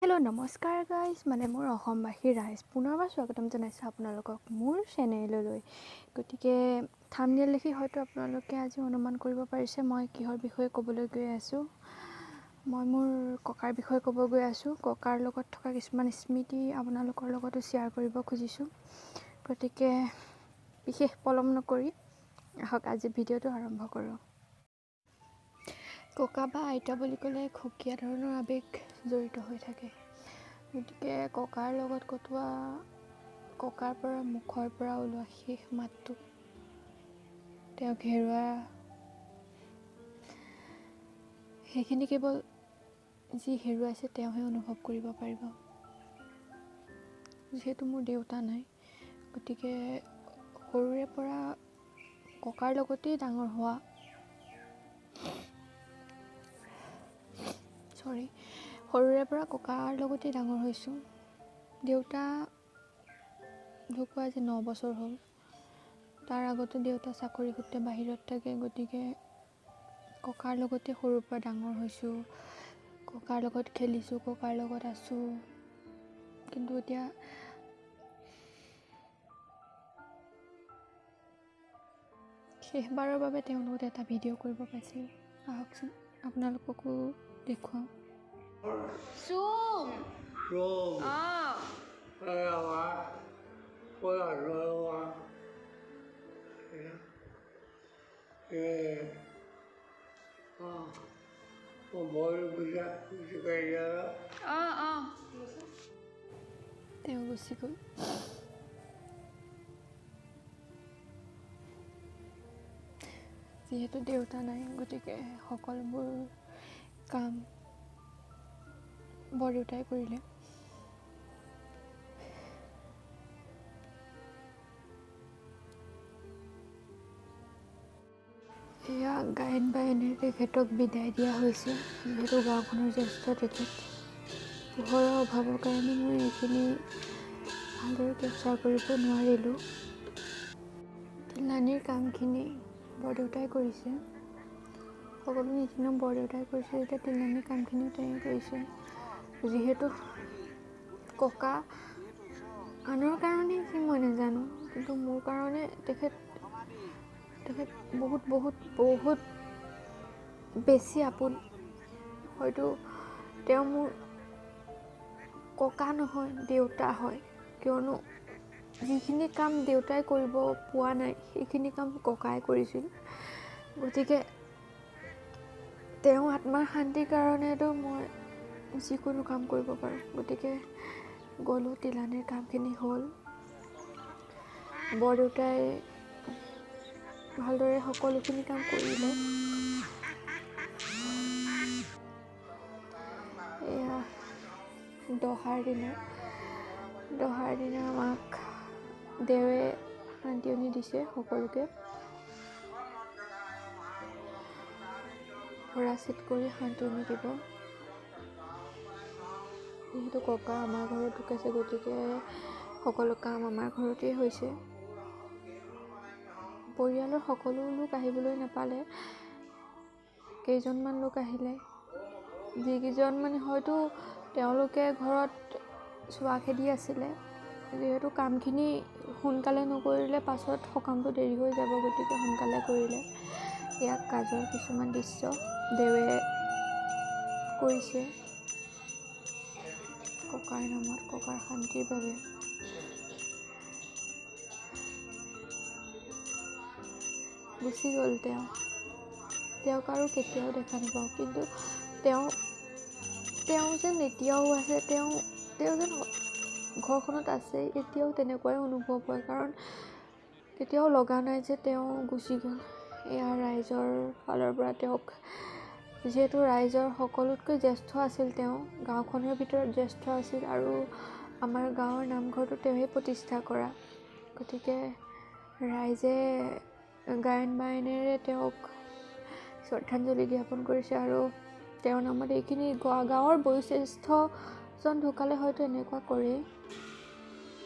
Hello' নমস্কাৰ guys মোৰ অসমবাসী ৰাইজ পুনৰবাৰ স্বাগতম জনাইছোঁ আপোনালোকক মোৰ চেনেললৈ। গতিকে থাম্বনেইল দেখি হয়তো আপোনালোকে আজি অনুমান কৰিব পাৰিছে মই কিহৰ বিষয়ে ক'বলৈ গৈ আছোঁ। মই মোৰ ককাৰ বিষয়ে ক'ব গৈ আছোঁ। ককাৰ লগত থকা কিছুমান স্মৃতি আপোনালোকৰ লগতো শ্বেয়াৰ কৰিব খুজিছোঁ। গতিকে বিশেষ পলম নকৰি আহক আজি ভিডিঅ'টো আৰম্ভ কৰোঁ। ককা বা আইতা বুলি ক'লে সুকীয়া ধৰণৰ আৱেগ জড়িত হৈ থাকে। গতিকে ককাৰ লগত কটোৱা ককাৰ পৰা মুখৰ পৰা ওলোৱা শেষ মাতটো তেওঁক হেৰুৱা সেইখিনি কেৱল যি হেৰুৱাইছে তেওঁহে অনুভৱ কৰিব পাৰিব। যিহেতু মোৰ দেউতা নাই, গতিকে সৰুৰে পৰা ককাৰ লগতেই ডাঙৰ হোৱা সৰুৰে পৰা ককাৰ লগতেই ডাঙৰ হৈছোঁ। দেউতা ঢুকুৱা আজি 9 বছৰ হ'ল। তাৰ আগতে দেউতা চাকৰি সূত্ৰে বাহিৰত থাকে। গতিকে ককাৰ লগতে সৰুৰ পৰা ডাঙৰ হৈছোঁ, ককাৰ লগত খেলিছোঁ, ককাৰ লগত আছোঁ। কিন্তু এতিয়া শেষবাৰৰ বাবে তেওঁৰ লগত এটা ভিডিঅ' কৰিব পাইছিলোঁ। আহকচোন আপোনালোককো দেখুৱাওঁ। তেওঁ গুচি গ'ল। যিহেতু দেউতা নাই, গতিকে সকলোবোৰ কাম বৰদেউতাই কৰিলে। এয়া গায়ন বায়নেৰে তেখেতক বিদায় দিয়া হৈছে। যিহেতু গাঁওখনৰ জ্যেষ্ঠ তেখেত। পোহৰৰ অভাৱৰ কাৰণে মই এইখিনি ভালদৰে কেপচাৰ কৰিব নোৱাৰিলোঁ। তিলানীৰ কামখিনি বৰদেউতাই কৰিছে। সকলো নীতি নিয়ম বৰদেউতাই কৰিছে, এতিয়া তিলানীৰ কামখিনিও তেওঁ কৰিছে। যিহেতু ককা আনৰ কাৰণে কি মই নাজানো, কিন্তু মোৰ কাৰণে তেখেত বহুত বহুত বহুত বেছি আপোন। হয়তো তেওঁ মোৰ ককা নহয়, দেউতা হয়। কিয়নো যিখিনি কাম দেউতাই কৰিব পোৱা নাই, সেইখিনি কাম ককাই কৰিছিল। গতিকে তেওঁ আত্মাৰ শান্তিৰ কাৰণেতো মই যিকোনো কাম কৰিব পাৰোঁ। গতিকে গ'লোঁ, তিলানীৰ কামখিনি হ'ল। বৰদেউতাই ভালদৰে সকলোখিনি কাম কৰিলে। এয়া দহাৰ দিনা আমাক দেৱে শান্তিয়নি দিছে সকলোকে। শৰা চিত কৰি শান্তিয়নি দিব। যিহেতু ককা আমাৰ ঘৰত ঢুকাইছে, গতিকে সকলো কাম আমাৰ ঘৰতেই হৈছে। পৰিয়ালৰ সকলো লোক আহিবলৈ নাপালে, কেইজনমান লোক আহিলে। যিকেইজন হয়তো তেওঁলোকে ঘৰত চোৱা খেদি আছিলে। যিহেতু কামখিনি সোনকালে নকৰিলে পাছত সকামটো দেৰি হৈ যাব, গতিকে সোনকালে কৰিলে। ইয়াক কাজৰ কিছুমান দৃশ্য দেৱে কৰিছে ককাৰ নামত, ককাৰ শান্তিৰ বাবে। গুচি গ'ল তেওঁক আৰু কেতিয়াও দেখা নাপাওঁ। কিন্তু তেওঁ যেন এতিয়াও আছে, তেওঁ যেন ঘৰখনত আছে, এতিয়াও তেনেকুৱাই অনুভৱ হয়। কাৰণ কেতিয়াও লগা নাই যে তেওঁ গুচি গ'ল। এয়া ৰাইজৰ ফালৰ পৰা তেওঁক, যিহেতু ৰাইজৰ সকলোতকৈ জ্যেষ্ঠ আছিল তেওঁ, গাঁওখনৰ ভিতৰত জ্যেষ্ঠ আছিল আৰু আমাৰ গাঁৱৰ নামঘৰটো তেওঁৱে প্ৰতিষ্ঠা কৰা। গতিকে ৰাইজে গায়ন বায়নেৰে তেওঁক শ্ৰদ্ধাঞ্জলি জ্ঞাপন কৰিছে আৰু তেওঁৰ নামত এইখিনি গাঁৱৰ বয়োজ্যেষ্ঠজন ঢুকালে হয়তো এনেকুৱা কৰে।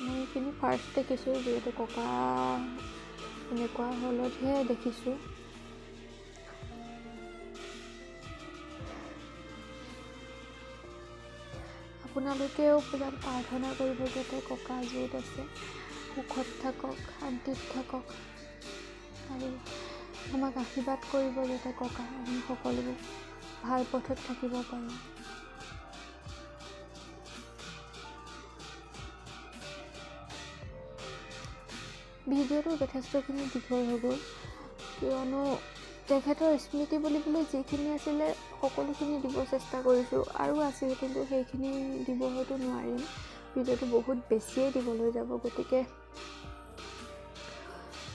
মই এইখিনি ফাৰ্ষ্ট দেখিছোঁ, যিহেতু ককা এনেকুৱা হলতহে দেখিছোঁ। আপোনালোকেও পূজাত প্ৰাৰ্থনা কৰিব যাতে ককা য'ত আছে সুখত থাকক, শান্তিত থাকক আৰু আমাক আশীৰ্বাদ কৰিব যাতে ককা আমি সকলোবোৰ ভাল পথত থাকিব পাৰোঁ। ভিডিঅ'টো যথেষ্টখিনি দীঘল হৈ গ'ল, কিয়নো তেখেতৰ স্মৃতি বুলিবলৈ যিখিনি আছিলে সকলোখিনি দিব চেষ্টা কৰিছোঁ, আৰু আছিল কিন্তু সেইখিনি দিব হয়তো নোৱাৰিম। ভিডিঅ'টো বহুত বেছিয়ে দিবলৈ যাব, গতিকে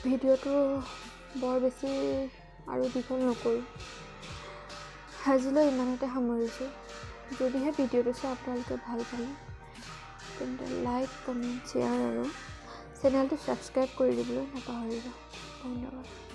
ভিডিঅ'টো বৰ বেছি আৰু দীঘল নকৰোঁ। আজিলৈ ইমানতে সামৰিছোঁ। যদিহে ভিডিঅ'টো চাই আপোনালোকে ভাল পালে তেন্তে লাইক, কমেণ্ট, শ্বেয়াৰ আৰু চেনেলটো ছাবস্ক্ৰাইব কৰি দিবলৈ নাপাহৰিব। ধন্যবাদ।